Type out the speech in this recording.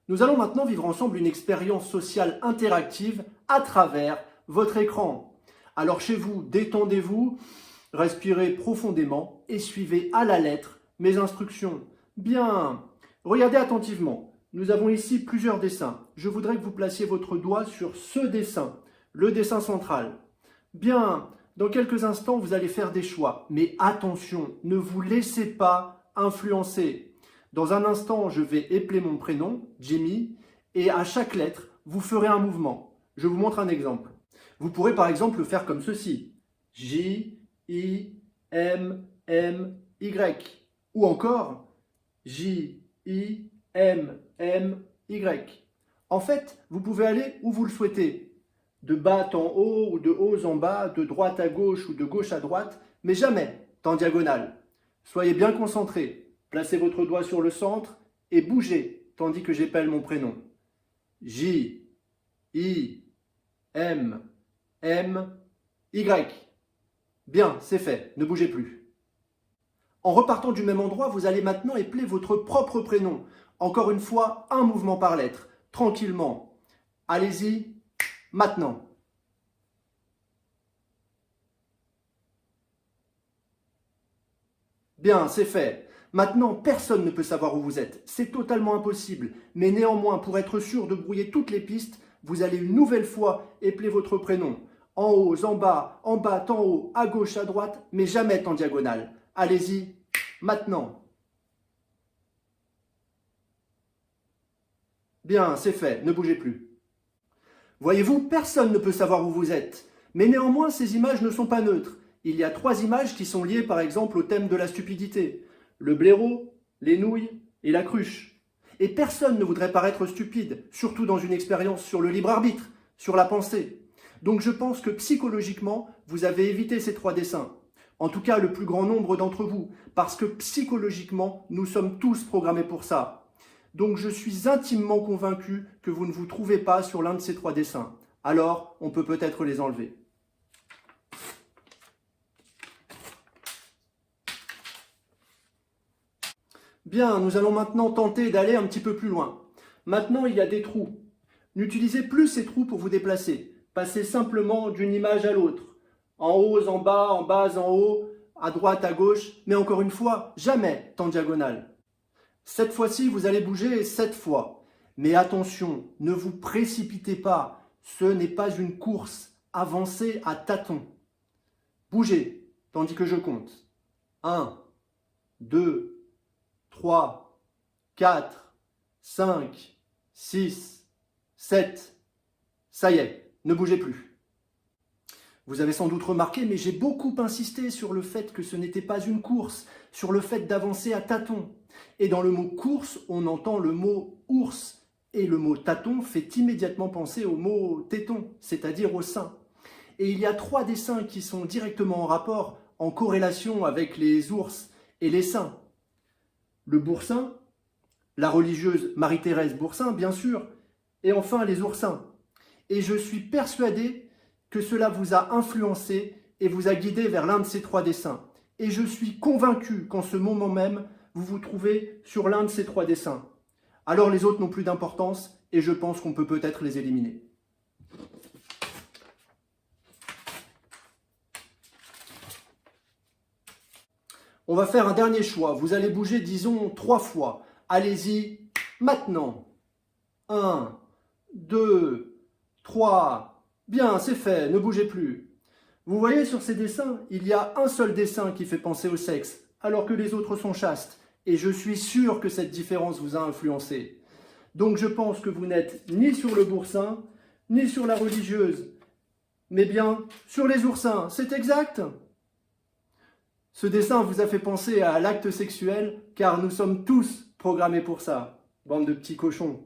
Nous allons maintenant vivre ensemble une expérience sociale interactive à travers votre écran. Alors chez vous, détendez-vous, respirez profondément et suivez à la lettre mes instructions. Bien, regardez attentivement. Nous avons ici plusieurs dessins. Je voudrais que vous placiez votre doigt sur ce dessin, le dessin central. Bien, dans quelques instants, vous allez faire des choix. Mais attention, ne vous laissez pas influencer. Dans un instant, je vais épeler mon prénom, Jimmy, et à chaque lettre, vous ferez un mouvement. Je vous montre un exemple. Vous pourrez par exemple le faire comme ceci. J, I, M, M, Y. Ou encore J, I, M, M, Y. En fait, vous pouvez aller où vous le souhaitez. De bas en haut ou de haut en bas, de droite à gauche ou de gauche à droite, mais jamais en diagonale. Soyez bien concentrés. Placez votre doigt sur le centre et bougez tandis que j'épelle mon prénom. J, I, M, M, Y. Bien, c'est fait, ne bougez plus. En repartant du même endroit, vous allez maintenant épeler votre propre prénom. Encore une fois, un mouvement par lettre, tranquillement. Allez-y, maintenant. Bien, c'est fait. Maintenant, personne ne peut savoir où vous êtes. C'est totalement impossible. Mais néanmoins, pour être sûr de brouiller toutes les pistes, vous allez une nouvelle fois épeler votre prénom. En haut, en bas, en haut, à gauche, à droite, mais jamais en diagonale. Allez-y, maintenant. Bien, c'est fait, ne bougez plus. Voyez-vous, personne ne peut savoir où vous êtes. Mais néanmoins, ces images ne sont pas neutres. Il y a 3 images qui sont liées par exemple au thème de la stupidité. Le blaireau, les nouilles et la cruche. Et personne ne voudrait paraître stupide, surtout dans une expérience sur le libre arbitre, sur la pensée. Donc je pense que psychologiquement, vous avez évité ces 3 dessins. En tout cas, le plus grand nombre d'entre vous, parce que psychologiquement, nous sommes tous programmés pour ça. Donc je suis intimement convaincu que vous ne vous trouvez pas sur l'un de ces 3 dessins. Alors, on peut peut-être les enlever. Bien, nous allons maintenant tenter d'aller un petit peu plus loin. Maintenant, il y a des trous. N'utilisez plus ces trous pour vous déplacer. Passez simplement d'une image à l'autre. En haut, en bas, en haut, à droite, à gauche. Mais encore une fois, jamais en diagonale. Cette fois-ci, vous allez bouger 7 fois. Mais attention, ne vous précipitez pas. Ce n'est pas une course. Avancez à tâtons. Bougez, tandis que je compte. 1, 2, 3, 4, 5, 6, 7. Ça y est, ne bougez plus. Vous avez sans doute remarqué, mais j'ai beaucoup insisté sur le fait que ce n'était pas une course, sur le fait d'avancer à tâtons. Et dans le mot course, on entend le mot ours. Et le mot tâton fait immédiatement penser au mot téton, c'est-à-dire au sein. Et il y a 3 dessins qui sont directement en rapport, en corrélation avec les ours et les seins. Le boursin, la religieuse Marie-Thérèse Boursin, bien sûr, et enfin les oursins. Et je suis persuadé que cela vous a influencé et vous a guidé vers l'un de ces 3 dessins. Et je suis convaincu qu'en ce moment même, vous vous trouvez sur l'un de ces 3 dessins. Alors les autres n'ont plus d'importance et je pense qu'on peut peut-être les éliminer. On va faire un dernier choix. Vous allez bouger, disons, 3 fois. Allez-y, maintenant. 1, 2, 3. Bien, c'est fait, ne bougez plus. Vous voyez sur ces dessins, il y a un seul dessin qui fait penser au sexe, alors que les autres sont chastes. Et je suis sûr que cette différence vous a influencé. Donc je pense que vous n'êtes ni sur le boursin, ni sur la religieuse, mais bien sur les oursins. C'est exact ? Ce dessin vous a fait penser à l'acte sexuel, car nous sommes tous programmés pour ça, bande de petits cochons.